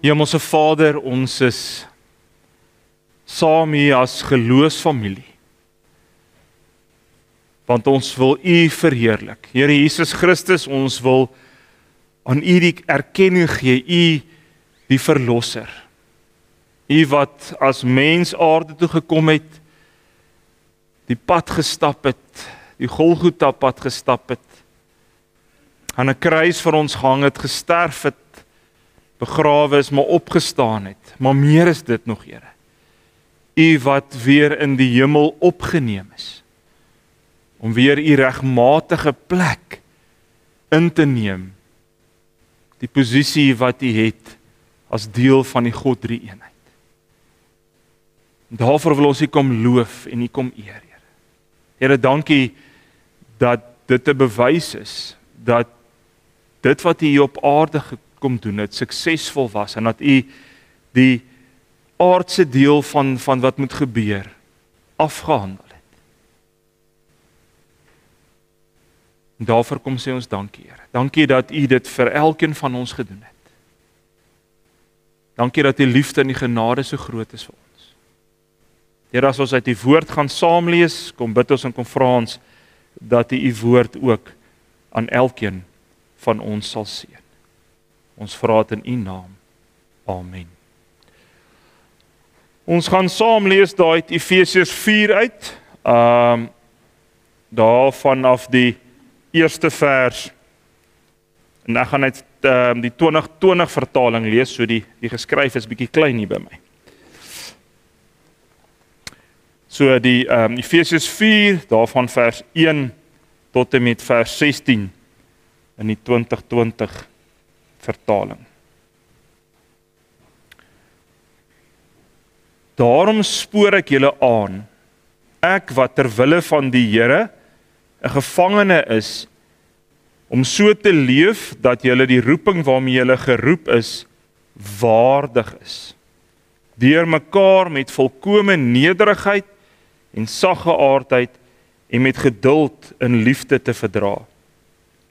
Hemelse Vader, ons is saam hier as geloofsfamilie. Want ons wil U verheerlik. Here Jesus Christus, ons wil aan U die erkenning gee, U die verlosser. U wat as mens aarde toe gekom het, die pad gestap het, die Golgotha pad gestap het, aan 'n kruis vir ons gehang het, gesterf het, begrawe is, maar opgestaan het. Maar meer is dit nog, Here. U wat weer in die hemel opgeneem is, om weer U regmatige plek in te neem, die posisie wat U het as deel van die God drie-eenheid. Daarvoor wil ons U kom loof en U kom eer, Here. Here, dankie dat dit 'n bewys is, dat dit wat U op aarde kom doen het, suksesvol was, en dat U die aardse deel van wat moet gebeur, afgehandel het. En daarvoor kom sê ons dankie, Here. Dankie dat U dit vir elkeen van ons gedoen het. Dankie dat U liefde en die genade so groot is vir ons. Here, as ons uit U woord gaan saamlees, kom bid ons en kom vra ons dat U woord ook aan elkeen van ons sal seën. Ons vra dit in U naam. Amen. Ons gaan saam lees daar uit Efesiërs 4 uit. Daar vanaf die eerste vers. En ek gaan net die 2020 vertaling lees, so die geskryf is bietjie klein hier by my. So die Efesiërs 4, daarvan vers 1 tot en met vers 16 in die 2020 vertaling. Daarom spoor ek julle aan, ek wat ter wille van die Here 'n gevangene is, om so te leef dat julle die roeping waarmee julle geroep is, waardig is. Deur mekaar met volkome nederigheid en saggeaardheid en met geduld in liefde te verdra.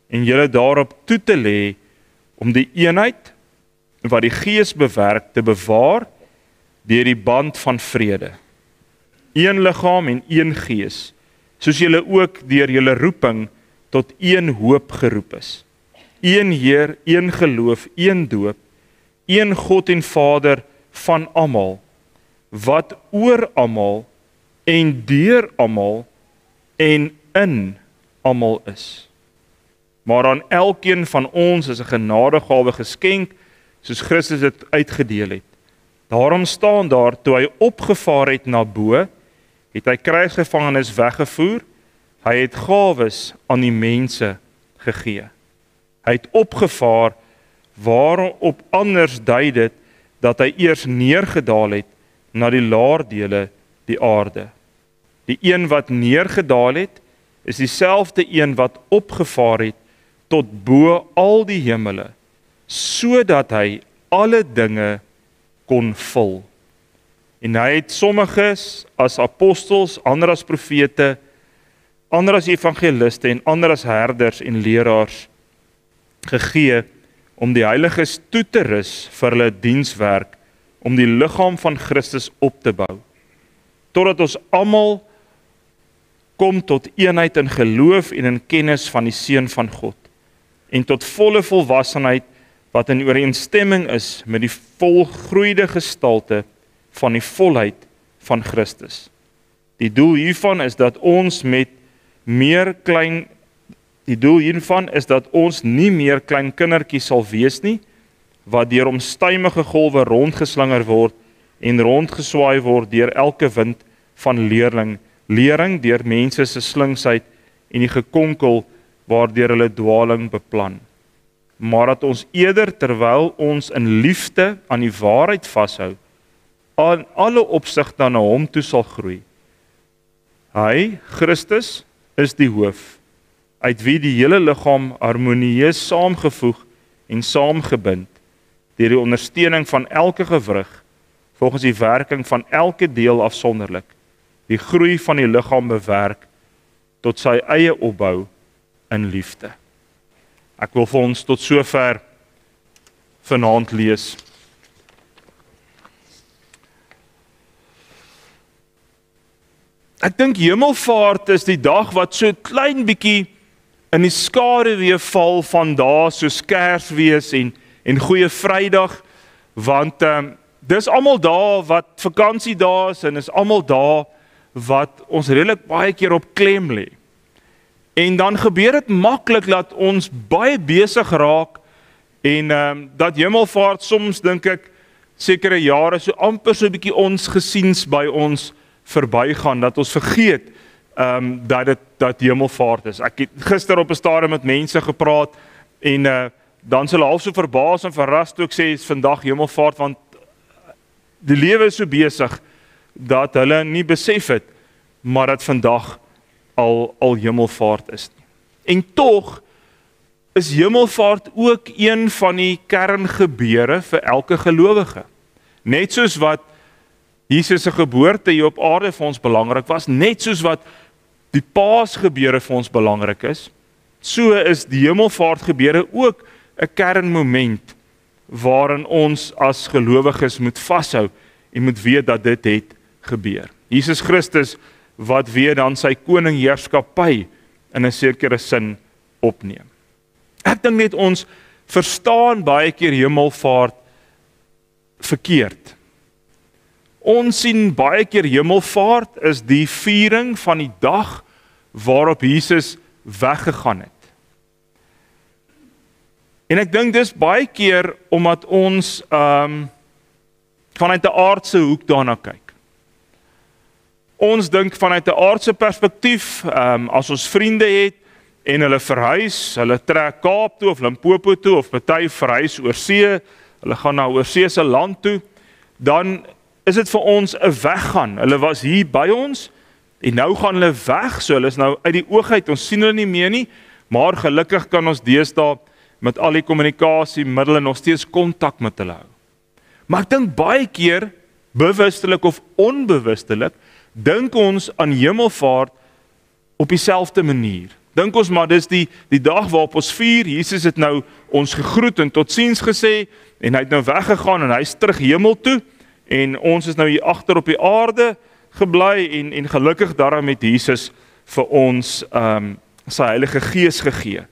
En julle daarop toe te lê om die eenheid wat die Gees bewerk te bewaar deur die band van vrede. Een liggaam en een Gees, soos julle ook deur julle roeping tot een hoop geroep is. Een Heer, een geloof, een doop, een God en Vader van almal, wat oor almal en deur almal en in almal is. Maar aan elkeen van ons is 'n genadegawe geskenk, soos Christus dit uitgedeel het. Daarom staan daar, toe hy opgevaar het na bo, het hy krygsgevangenes weggevoer, hy het gawes aan die mense gegee. Hy het opgevaar, waarop anders dui dit, dat hy eers neergedaal het na die laardele, die aarde. Die een wat neergedaal het, is dieselfde een wat opgevaar het tot bo al die hemele, sodat hy alle dinge kon vul. En hy het sommiges as apostels, ander as profete, ander as evangeliste en ander as herders en leraars gegee om die heiliges toe te rus vir hulle dienswerk, om die liggaam van Christus op te bou, totdat ons almal kom tot eenheid in geloof en in kennis van die Seun van God, en tot volle volwassenheid wat in ooreenstemming is met die volgroeide gestalte van die volheid van Christus. Die doel hiervan is dat ons nie meer klein kindertjies sal wees nie, wat deur onstuimige golwe rondgeslinger word en rondgeswaai word deur elke wind van lering deur mense se slinksheid en die gekonkel waardeur hulle dwaling beplan. Maar dat ons eerder, terwyl ons in liefde aan die waarheid vashou, aan alle opsigte na hom toe sal groei. Hy, Christus, is die hoof, uit wie die hele liggaam harmonieus saamgevoeg en saamgebind, deur die ondersteuning van elke gewrig, volgens die werking van elke deel afsonderlik, die groei van die liggaam bewerk, tot sy eie opbou in liefde. Ek wil vir ons tot sover vanaand lees Ek dink Hemelvaart is die dag wat so klein bietjie in die skaduwee val van dae soos Kersfees en Goeie Vrydag, want dis almal dae wat vakansiedae is en is almal dae wat ons redelik baie keer op klem lê. En dan gebeur dit maklik dat ons baie besig raak en dat Hemelvaart soms dink ek sekere jare so amper so 'n bietjie ons gesiens by ons verbygaan, dat ons vergeet dat Hemelvaart is. Ek het gister op 'n stadium met mense gepraat en dan sê hulle half so verbaas en verras toe ek sê is vandag Hemelvaart, want die lewe is so besig dat hulle nie besef het, maar dat vandag al Hemelvaart is nie. En tog is Hemelvaart ook een van die kerngebeure vir elke gelowige. Net soos wat Jesus se geboorte hier op aarde vir ons belangrik was, net soos wat die Paasgebeure vir ons belangrik is, so is die Hemelvaartgebeure ook 'n kernmoment waarin ons as gelowiges moet vashou en moet weet dat dit het gebeur. Jesus Christus wat weer dan sy koningheerskappy in 'n sekere sin opneem. Ek dink net ons verstaan baie keer Hemelvaart verkeerd. Ons sien baie keer Hemelvaart is die viering van die dag waarop Jesus weggegaan het. En ek dink dis baie keer omdat ons vanuit 'n aardse hoek daarna kyk. Ons dink vanuit 'n aardse perspektief, as ons vriende het en hulle verhuis, hulle trek Kaap toe of Limpopo toe of party verhuis oor see, hulle gaan na oorseese land toe, dan is dit vir ons 'n weggaan. Hulle was hier by ons en nou gaan hulle weg, so hulle is nou uit die oog uit, ons sien hulle nie meer nie, maar gelukkig kan ons deesdae met al die kommunikasiemiddels nog steeds kontak met hulle hou. Maar ek dink baie keer, bewustelik of onbewustelik, dink ons aan Hemelvaart op dieselfde manier. Dink ons maar dis die dag waarop ons vier, Jesus het nou ons gegroet en totsiens gesê, en hy het nou weggegaan en hy is terug hemel toe, en ons is nou hier agter op die aarde gebly, en gelukkig daarom het Jesus vir ons sy Heilige Gees gegee,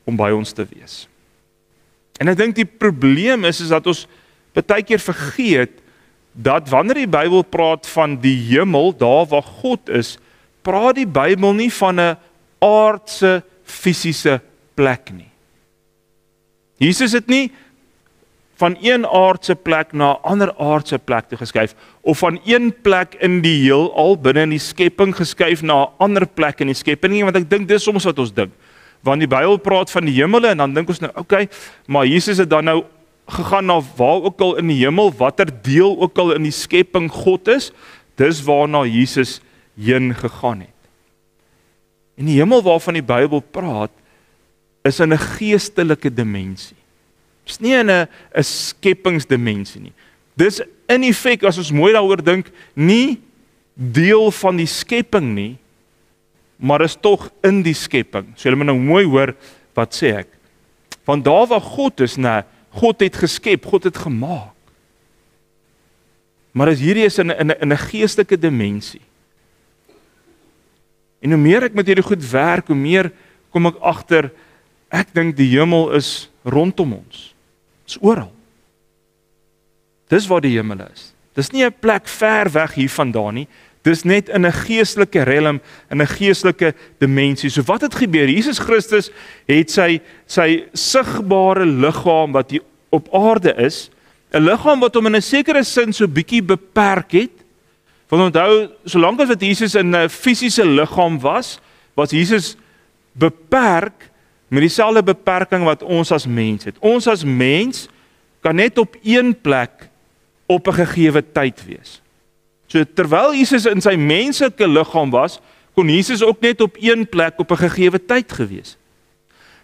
om by ons te wees. En ek dink die probleem is dat ons baie keer vergeet, dat wanneer die Bybel praat van die hemel, daar waar God is, praat die Bybel nie van 'n aardse, fisiese plek nie. Jesus het nie van een aardse plek na 'n ander aardse plek toe geskuif, of van een plek in die heelal binne in die skepping geskuif na 'n ander plek in die skepping nie, want ek dink dis soms wat ons dink. Want die Bybel praat van die hemele en dan dink ons nou, okay, maar Jesus het dan nou gegaan na waar ook al in die hemel, watter deel ook al in die skepping God is, dis waarna Jesus heen gegaan het. En die hemel waarvan die Bybel praat, is in 'n geestelike dimensie. Dis nie in 'n skepingsdimensie nie. Dis in effek, as ons mooi daaroor dink, nie deel van die skepping nie, maar is tog in die skepping. So julle moet nou mooi hoor, wat sê ek? Want daar waar God is, God het geskep, God het gemaak. Maar as hierdie is in 'n geestelike dimensie. En hoe meer ek met hierdie goed werk, hoe meer kom ek agter, ek dink die hemel is rondom ons. Dis oral. Dis waar die hemel is. Dis nie 'n plek ver weg hiervandaan nie. Dis net in 'n geestelike realm, in 'n geestelike dimensie. So wat het gebeur? Jesus Christus het sy sigbare liggaam wat hier op aarde is, 'n liggaam wat hom in 'n sekere sin so bietjie beperk het. Want onthou, solank as wat Jesus in 'n fisiese liggaam was Jesus beperk met dieselfde beperking wat ons as mens het. Ons as mens kan net op een plek op 'n gegeewe tyd wees. So terwyl Jesus in sy menslike liggaam was, kon Jesus ook net op een plek op 'n gegeewe tyd gewees.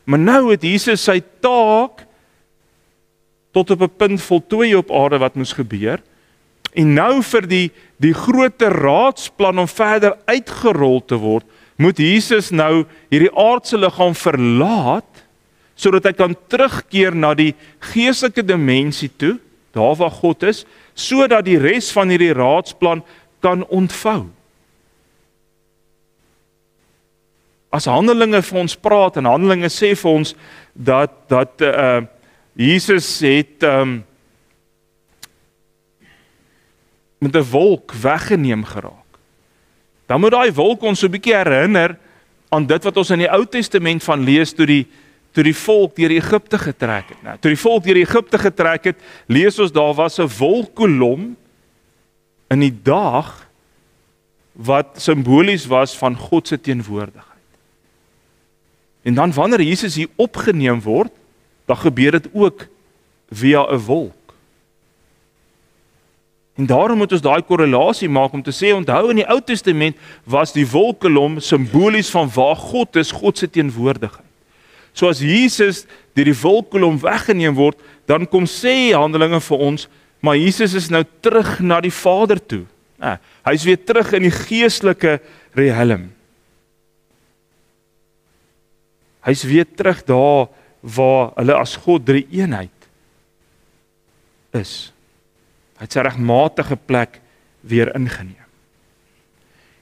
Maar nou het Jesus sy taak tot op 'n punt voltooi op aarde wat moes gebeur. En nou vir die groot raadsplan om verder uitgerol te word, moet Jesus nou hierdie aardse liggaam verlaat, sodat hy kan terugkeer na die geestelike dimensie toe, daar waar God is, sodat die res van hierdie raadsplan kan ontvou. as Handelinge vir ons praat, en Handelinge sê vir ons dat Jesus het met 'n wolk weggeneem geraak. Dan moet daai wolk ons so 'n bietjie herinner aan dit wat ons in die Ou Testament van lees toe die volk deur Egipte getrek het. Nou, toe die volk deur Egipte getrek het, lees ons daar was 'n wolkkolom in die dag wat simbolies was van God se teenwoordigheid. En dan wanneer Jesus hier opgeneem word, dan gebeur dit ook via 'n wolk. En daarom moet ons daai korrelasie maak om te sê, onthou in die Ou Testament was die wolkkolom simbolies van waar God is, God se teenwoordigheid. So as Jesus deur die wolkkolom weggeneem word, dan kom sê Handelinge vir ons, maar Jesus is nou terug na die Vader toe. Hy is weer terug in die geestelike realm. Hy is weer terug daar waar hulle as God drie eenheid is. Hy het sy regmatige plek weer ingeneem.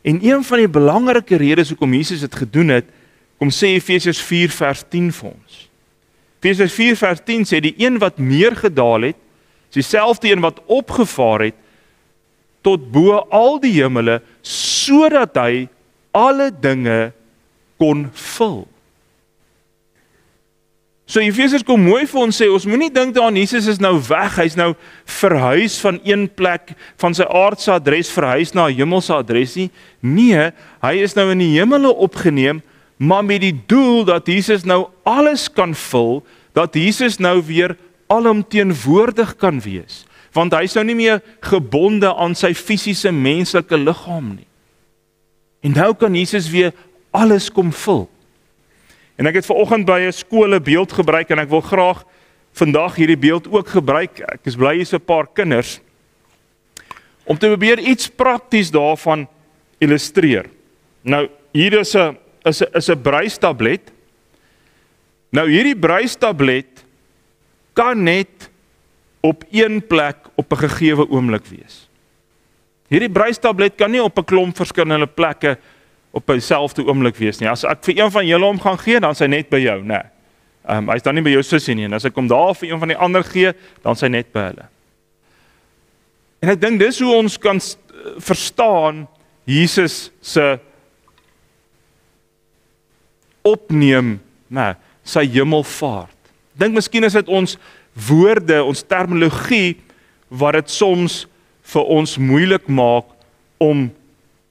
En een van die belangrike redes hoekom Jesus dit gedoen het, kom sê Efesiërs 4 vers 10 vir ons. Efesiërs 4 vers 10 sê die een wat neergedaal het, is dieselfde een wat opgevaar het tot bo al die hemele, sodat hy alle dinge kon vul. So Efesiërs kom mooi vir ons sê, ons moenie dink daaraan Jesus is nou weg, hy's nou verhuis van een plek, van sy aardse adres verhuis na 'n hemelse adres nie. Nee, hy is nou in die hemele opgeneem, maar met die doel dat Jesus nou alles kan vul, dat Jesus nou weer alomteenwoordig kan wees. Want hy is nou nie meer gebonde aan sy fisiese menslike liggaam nie. En nou kan Jesus weer alles kom vul. En ek het vanoggend by 'n skool 'n beeld gebruik en ek wil graag vandag hierdie beeld ook gebruik. Ek is bly hier's 'n paar kinders om te probeer iets prakties daarvan illustreer. Nou hier is 'n bruistablet. Nou hierdie bruistablet kan net op een plek op 'n gegeewe oomblik wees. Hierdie bruistablet kan nie op 'n klomp verskillende plekke op dieselfde oomblik wees nie. As ek vir een van julle hom gaan gee, dan is hy net by jou, né? Hy is dan nie by jou sussie nie. En as ek hom daar vir een van die ander gee, dan is hy net by hulle. En ek dink dis hoe ons kan verstaan Jesus se opneem, sy hemelvaart. Dink miskien is dit ons woorde, ons terminologie wat dit soms vir ons moeilik maak om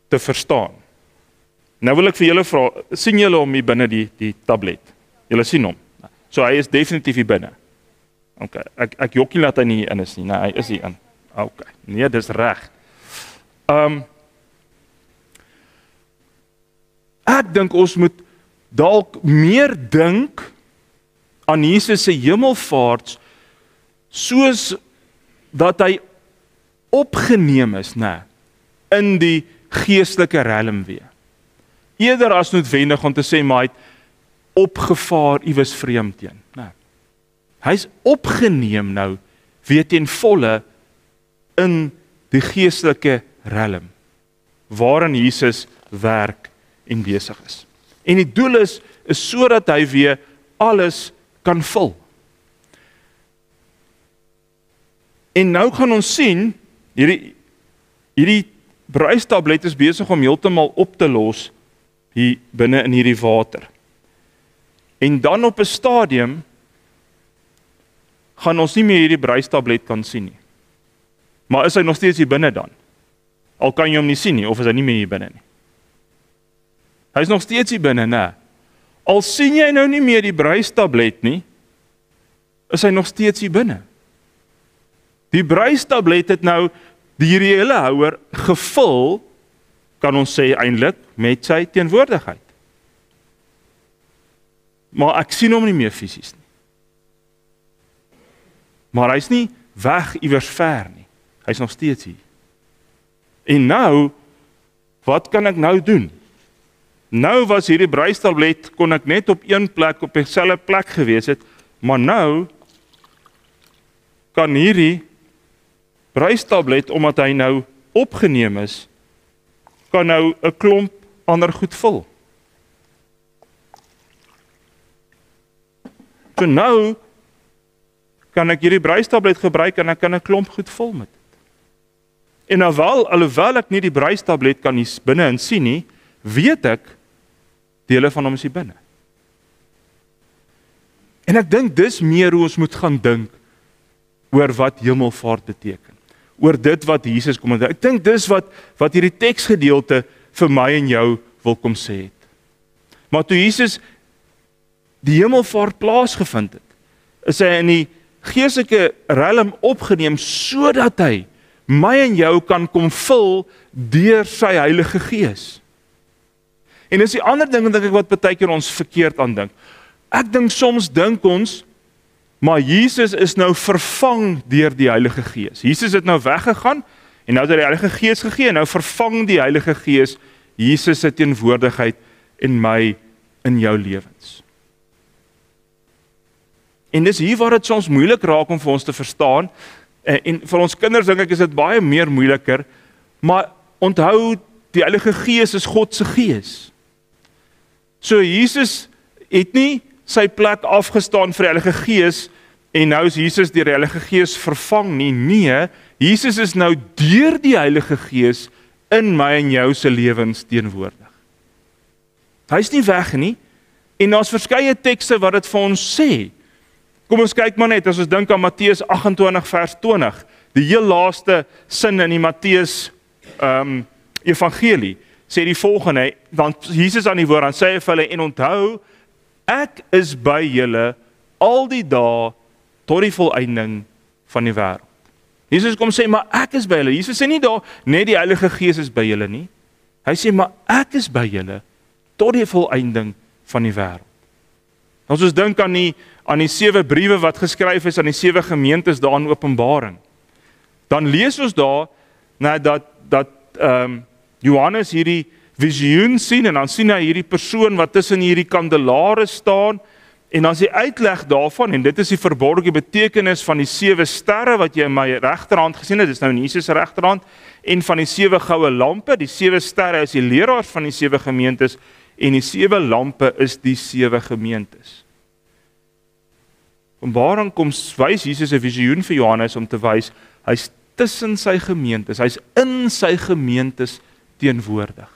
te verstaan. Nou wil ek vir julle vra, sien julle hom hier binne die tablet? Julle sien hom? So hy is definitief hier binne. Okay, ek jokkie laat hy nie in is nie. Nee, hy is hier in. Okay, nee, dis reg. Ek dink ons moet dalk meer dink aan Jesus se hemelvaart soos dat hy opgeneem is, in die geestelike realm weer. Eerder as noodwendig om te sê maar hy het opgevaar iewers vreemdheen. Hy's opgeneem nou weer ten volle in die geestelike realm waarin Jesus werk en besig is. En die doel is sodat hy weer alles kan vul. En nou gaan ons sien, hierdie bruistablet is besig om heeltemal op te los hier binne in hierdie water. En dan op 'n stadium gaan ons nie meer hierdie bruistablet kan sien nie. Maar is hy nog steeds hier binne dan? Al kan jy hom nie sien nie, of is hy nie meer hier binne nie? Hy is nog steeds hier binne, né? Al sien jy nou nie meer die bruistablet nie, is hy nog steeds hier binne. Die bruistablet het nou die reële houer gevul, kan ons sê eintlik, met sy teenwoordigheid. Maar ek sien hom nie meer fisies nie. Maar hy's nie weg iewers ver nie. Hy's nog steeds hier. En nou, wat kan ek nou doen? Nou was hierdie bruistablet, kon ek net op een plek, op dieselfde plek gewees het, maar nou kan hierdie bruistablet, omdat hy nou opgeneem is, kan nou 'n klomp ander goed vul. So nou kan ek hierdie brystablet gebruik en ek kan 'n klomp goed vul met dit. En alhoewel ek nie die brystablet kan hier binne in sien nie, weet ek dele van hom is hier binne. En ek dink dis meer hoe ons moet gaan dink oor wat hemelvaart beteken. Oor dit wat Jesus kom doen. Ek dink dis wat hierdie teksgedeelte vir my en jou wil kom sê het. Maar toe Jesus die hemelvaart plaasgevind het, is hy in die geestelike realm opgeneem sodat hy my en jou kan kom vul deur sy Heilige Gees. En dis die ander ding dink ek wat baie keer ons verkeerd aan dink. Ek dink soms dink ons, maar Jesus is nou vervang deur die Heilige Gees. Jesus het nou weggegaan en nou het hy die Heilige Gees gegee en nou vervang die Heilige Gees Jesus se teenwoordigheid in my, in jou lewens. En dis hier waar dit soms moeilik raak om vir ons te verstaan, en vir ons kinders dink ek is dit baie meer moeiliker, maar onthou, die Heilige Gees is God se Gees. So Jesus het nie sy plek afgestaan vir die Heilige Gees, en nou is Jesus deur die Heilige Gees vervang nie. Nee, Jesus is nou deur die Heilige Gees in my en jou se lewens teenwoordig. Hy is nie weg nie, en daar's verskeie tekste wat dit vir ons sê. Kom ons kyk maar net, as ons dink aan Matteus 28 vers 20, die heel laaste sin in die Matteus evangelie, sê die volgende, dan Jesus aan die woord, dan sê hy vir hulle, en onthou, ek is by julle al die dae tot die volëinding van die wêreld. Jesus kom sê, maar ek is by julle. Jesus sê nie daar, net die Heilige Gees is by julle nie. Hy sê, maar ek is by julle tot die volëinding van die wêreld. As ons dink aan die 7 briewe wat geskryf is aan die 7 gemeentes daar in Openbaring, dan lees ons daar dat Johannes hierdie visioen sien en dan sien hy hierdie persoon wat tussen hierdie kandelare staan en dan is die uitleg daarvan en dit is die verborgde betekenis van die 7 sterre wat jy in my regterhand gesien het, dis nou in Jesus se regterhand, en van die 7 goue lampe, die 7 sterre is die leraars van die 7 gemeentes en die 7 lampe is die 7 gemeentes. Openbaring kom wys Jesus 'n visioen vir Johannes om te wys, hy's tussen sy gemeentes, hy's in sy gemeentes teenwoordig.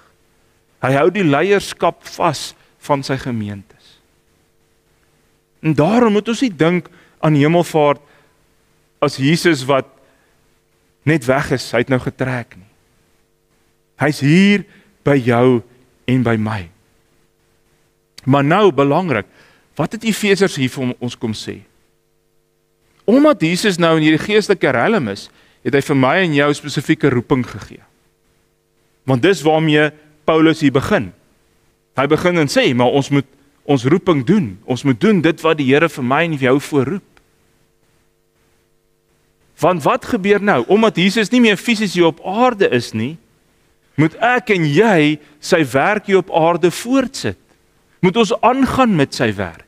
Hy hou die leierskap vas van sy gemeentes. En daarom moet ons nie dink aan hemelvaart as Jesus wat net weg is, hy het nou getrek nie. Hy's hier by jou en by my. Maar nou belangrik, wat het Efesiërs hier vir ons kom sê? Omdat Jesus nou in hierdie geestelike realm is, het hy vir my en jou spesifieke roeping gegee. Want dis waarmee Paulus hier begin. Hy begin en sê, maar ons moet ons roeping doen. Ons moet doen dit wat die Here vir my en vir jou voorroep. Want wat gebeur nou? Omdat Jesus nie meer fisies hier op aarde is nie, moet ek en jy sy werk hier op aarde voortsit. Moet ons aangaan met sy werk.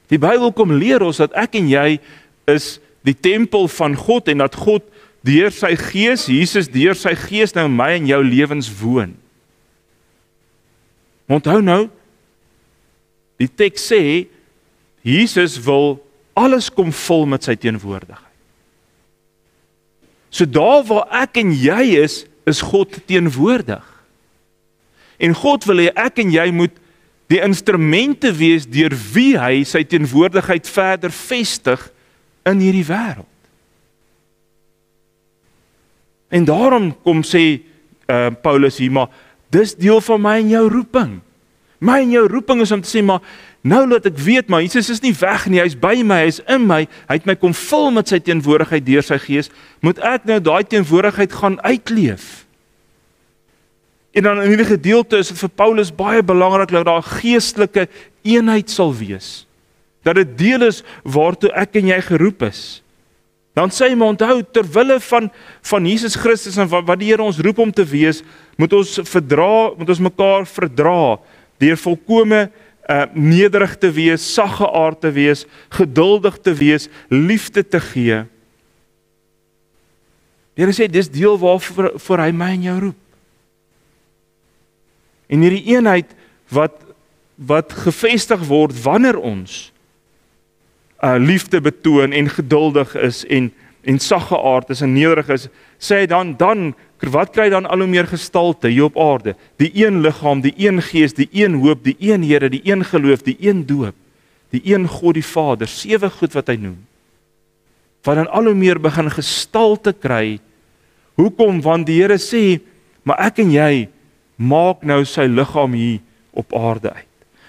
Die Bybel kom leer ons dat ek en jy is die tempel van God en dat God deur sy Gees, Jesus deur sy Gees nou in my en jou lewens woon. Onthou nou, die teks sê, Jesus wil alles kom vul met sy teenwoordigheid. So daar waar ek en jy is God teenwoordig. En God wil hê ek en jy moet die instrumente wees deur wie hy sy teenwoordigheid verder vestig in hierdie wêreld. En daarom kom sê Paulus hier, maar dis deel van my en jou roeping. My en jou roeping is om te sê, maar nou laat ek weet, maar Jesus is nie weg nie, hy is by my, hy is in my, hy het my kom vul met sy teenwoordigheid deur sy Gees, moet ek nou daai teenwoordigheid gaan uitleef. En dan in hierdie gedeelte is dit vir Paulus baie belangrik dat daar 'n geestelike eenheid sal wees. Dat dit deel is waartoe ek en jy geroep is. Dan sê hy, maar onthou, terwille van Jesus Christus en wat die Here ons roep om te wees, moet ons mekaar verdra, deur volkome nederig te wees, saggeaard te wees, geduldig te wees, liefde te gee. Die Here sê, dis deel waarvoor hy my en jou roep. En hierdie eenheid wat wat gevestig word wanneer ons liefde betoon en geduldig is en saggeaard is en nederig is, sê hy dan wat kry dan al hoe meer gestalte hier op aarde? Die een liggaam, die een gees, die een hoop, die een Here, die een geloof, die een doop, die een God die Vader, 7 goed wat hy noem. Wat dan al hoe meer begin gestalte kry. Hoekom? Want die Here sê, maar ek en jy maak nou sy liggaam hier op aarde uit.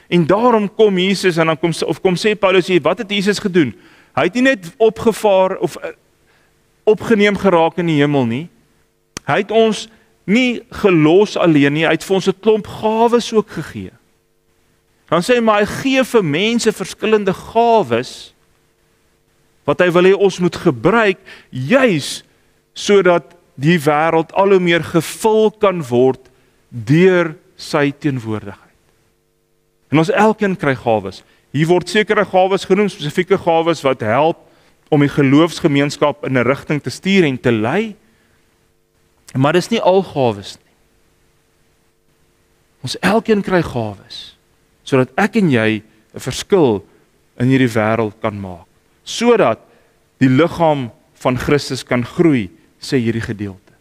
En daarom kom Jesus en dan kom sê Paulus hier, wat het Jesus gedoen? Hy het nie net opgevaar of opgeneem geraak in die hemel nie. Hy het ons nie gelos alleen nie, hy het vir ons 'n klomp gawes ook gegee. Dan sê hy, maar hy gee vir mense verskillende gawes, wat hy wil hê ons moet gebruik, juis sodat die wêreld al hoe meer gevul kan word deur sy teenwoordigheid. En ons elkeen kry gawes. Hier word sekere gawes genoem, spesifieke gawes wat help om die geloofsgemeenskap in 'n rigting te stuur en te lei. Maar dis nie al gawes nie. Ons elkeen kry gawes, sodat ek en jy 'n verskil in hierdie wêreld kan maak, sodat die liggaam van Christus kan groei, sê hierdie gedeelte.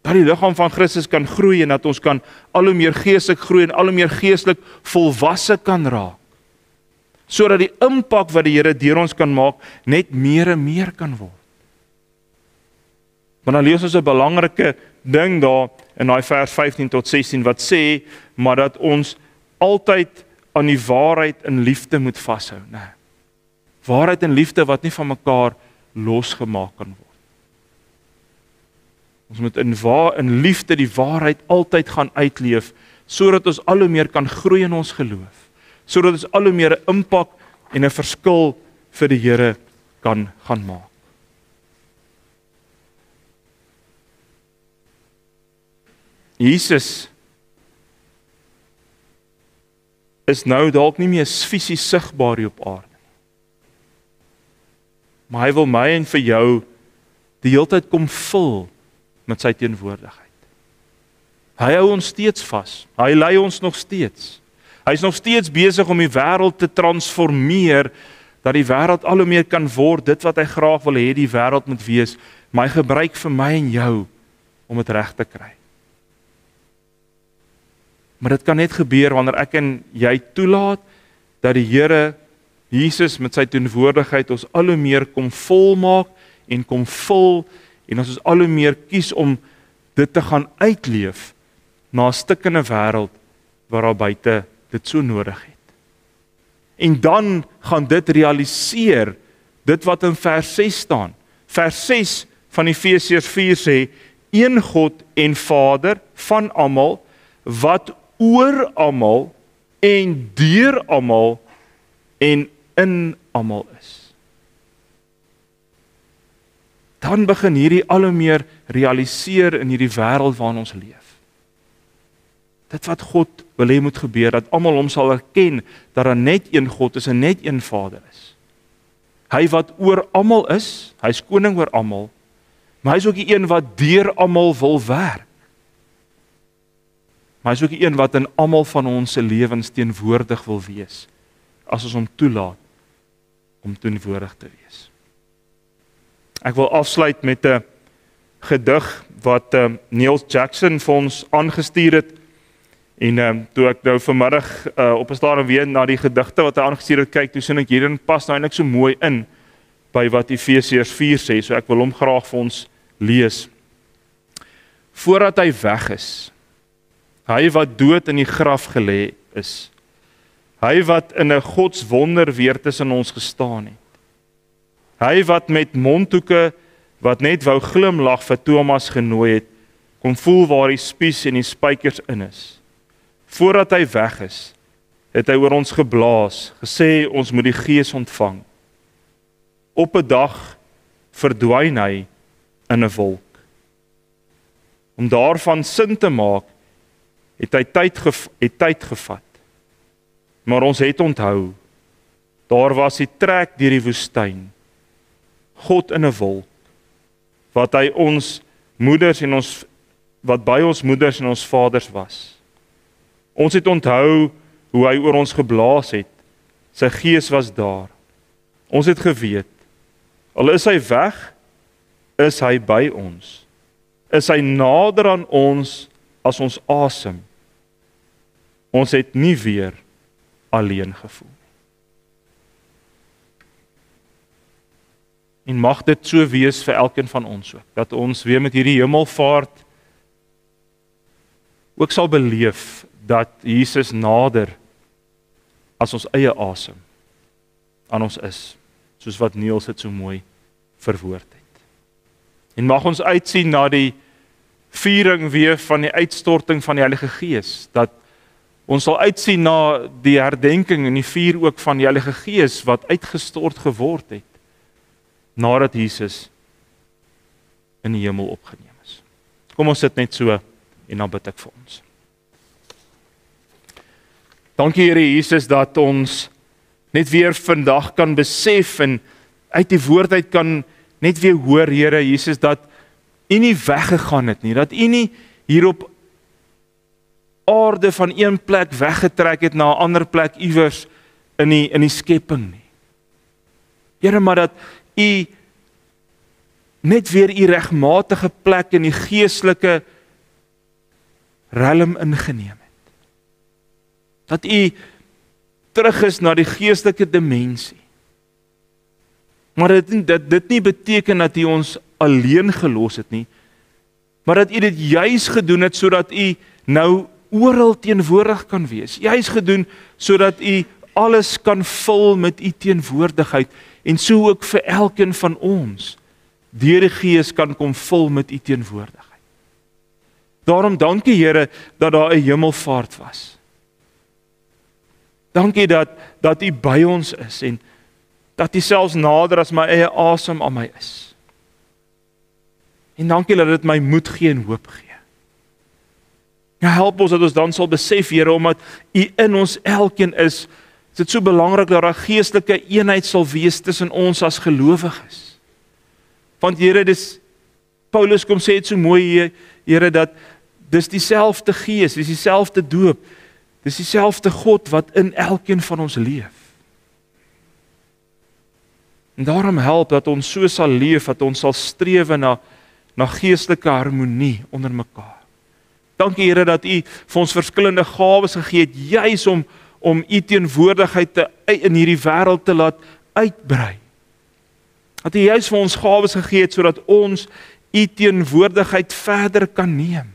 Dat die liggaam van Christus kan groei en dat ons kan al hoe meer geestelik groei en al hoe meer geestelik volwasse kan raak, sodat die impak wat die Here deur ons kan maak, net meer en meer kan word. Maar dan lees ons 'n belangrike ding daar in daai vers 15 tot 16 wat sê, maar dat ons altyd aan die waarheid in liefde moet vashou, né? Waarheid en liefde wat nie van mekaar losgemaak kan word. Ons moet in liefde die waarheid altyd gaan uitleef, sodat ons al hoe meer kan groei in ons geloof, sodat ons al hoe meer 'n impak en 'n verskil vir die Here kan gaan maak. Jesus is nou dalk nie meer fisies sigbaar hier op aarde. Maar hy wil my en vir jou die hele tyd kom vul met sy teenwoordigheid. Hy hou ons steeds vas. Hy lei ons nog steeds. Hy is nog steeds besig om die wêreld te transformeer, dat die wêreld al hoe meer kan word dit wat hy graag wil hê die wêreld moet wees, maar hy gebruik vir my en jou om dit reg te kry. Maar dit kan net gebeur wanneer ek en jy toelaat dat die Here Jesus met sy teenwoordigheid ons al hoe meer kom volmaak en kom vul, en ons al hoe meer kies om dit te gaan uitleef na 'n stikkende wêreld waar daar buite dit so nodig het. En dan gaan dit realiseer, dit wat in vers 6 staan. Vers 6 van Efesiërs 4 sê, een God en Vader van almal, wat oor almal en deur almal en in almal is. Dan begin hierdie al hoe meer realiseer in hierdie wêreld waarin ons leef. Dit wat God wil hê moet gebeur, dat almal hom sal erken, dat daar net een God is en net een Vader is. Hy wat oor almal is, hy is koning oor almal, maar hy is ook die een wat deur almal wil werk. Maar hy is ook die een wat in almal van ons se lewens teenwoordig wil wees, as ons hom toelaat om teenwoordig te wees. Ek wil afsluit met 'n gedig wat Neil Jackson vir ons aangestuur het. En toe ek nou vanmiddag op 'n stadium weer na die gedigte wat hy aangestuur het kyk, toe sien ek hierin pas nou eintlik so mooi in by wat Efesiërs 4 sê, so ek wil hom graag vir ons lees. Voordat hy weg is, hy wat dood in die graf gelê is, hy wat in 'n godswonder weer tussen ons gestaan het, hy wat met mondhoeke wat net wou glimlag vir Thomas genooi het, kon voel waar die spies en die spykers in is. Voordat hy weg is, het hy oor ons geblaas, gesê ons moet die Gees ontvang. Op 'n dag verdwyn hy in 'n wolk. Om daarvan sin te maak, het hy tyd gevat. Maar ons het onthou, daar was die trek deur die woestyn, God in 'n wolk, wat by ons moeders en ons vaders was. Ons het onthou hoe hy oor ons geblaas het. Sy gees was daar. Ons het geweet, al is hy weg, is hy by ons. Is hy nader aan ons as ons asem. Ons het nie weer alleen gevoel. En mag dit so wees vir elkeen van ons ook, dat ons weer met hierdie hemelvaart ook sal beleef dat Jesus nader as ons eie asem aan ons is, soos wat Niels dit so mooi verwoord het. En mag ons uitsien na die viering weer van die uitstorting van die Heilige Gees, dat ons sal uitsien na die herdenking en die vier ook van die Heilige Gees wat uitgestort geword het, nadat Jesus in die hemel opgeneem is. Kom ons sit net so en dan bid ek vir ons. Dankie Here Jesus dat ons net weer vandag kan besef en uit die woord uit kan net weer hoor Here Jesus dat U nie weggegaan het nie, dat U nie hier op aarde van een plek weggetrek het na 'n ander plek iewers in die skepping nie. Here, maar dat U net weer U regmatige plek in die geestelike realm ingeneem het. Dat U terug is na die geestelike dimensie. Maar dit nie beteken dat U ons alleen gelos het nie, maar dat U dit juis gedoen het sodat U nou oral teenwoordig kan wees. Juis gedoen sodat U alles kan vul met U teenwoordigheid en so ook vir elkeen van ons deur die Gees kan kom vul met U teenwoordigheid. Daarom dankie Here dat daar 'n hemelvaart was. Dankie dat U by ons is en dat U selfs nader as my eie asem aan my is. En dankie dat dit my moed gee en hoop gee. Ja, help ons dat ons dan sal besef, Here, omdat U in ons elkeen is dit so belangrik dat daar 'n geestelike eenheid sal wees tussen ons as gelowiges. Want Here, Paulus kom sê dit so mooi, Here, dat dis dieselfde Gees, dis dieselfde doop, dis dieselfde God wat in elkeen van ons leef. En daarom help dat ons so sal leef, dat ons sal streef na geestelike harmonie onder mekaar. Dankie Here dat U vir ons verskillende gawes gegee het, juis om U teenwoordigheid in hierdie wêreld te laat uitbrei. Dat U juis vir ons gawes gegee het sodat ons U teenwoordigheid verder kan neem.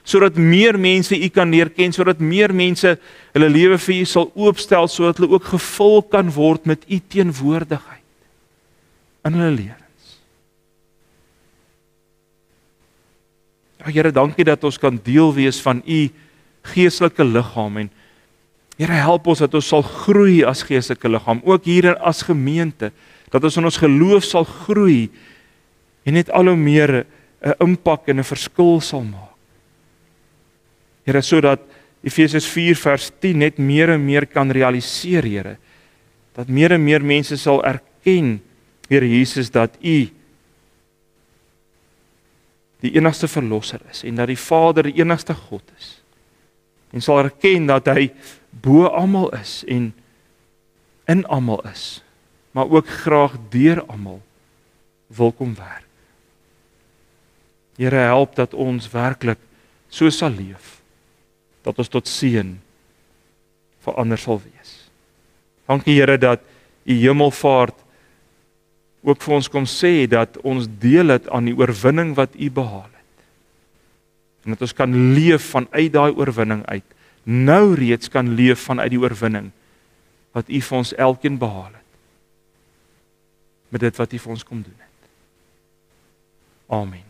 Sodat meer mense U kan leer ken, sodat meer mense hulle lewe vir U sal oopstel, sodat hulle ook gevul kan word met U teenwoordigheid in hulle lewens. Ja, Here, dankie dat ons kan deel wees van U geestelike liggaam en Here, help ons dat ons sal groei as geestelike liggaam, ook hier as gemeente, dat ons in ons geloof sal groei en net al hoe meer 'n impak en 'n verskil sal maak. Here, sodat Efesiërs 4 vers 10 net meer en meer kan realiseer, Here, dat meer en meer mense sal erken, Here Jesus, dat U die enigste verlosser is en dat die Vader die enigste God is. En sal erken dat Hy bo almal is en in almal is, maar ook graag deur almal wil kom werk. Here, help dat ons werklik so sal leef, dat ons tot seën vir ander sal wees. Dankie Here dat U hemelvaart ook vir ons kom sê dat ons deel het aan die oorwinning wat U behaal het. En dat ons kan leef vanuit daai oorwinning uit. Nou reeds kan leef vanuit die oorwinning wat U vir ons elkeen behaal het. Met dit wat U vir ons kom doen het. Amen.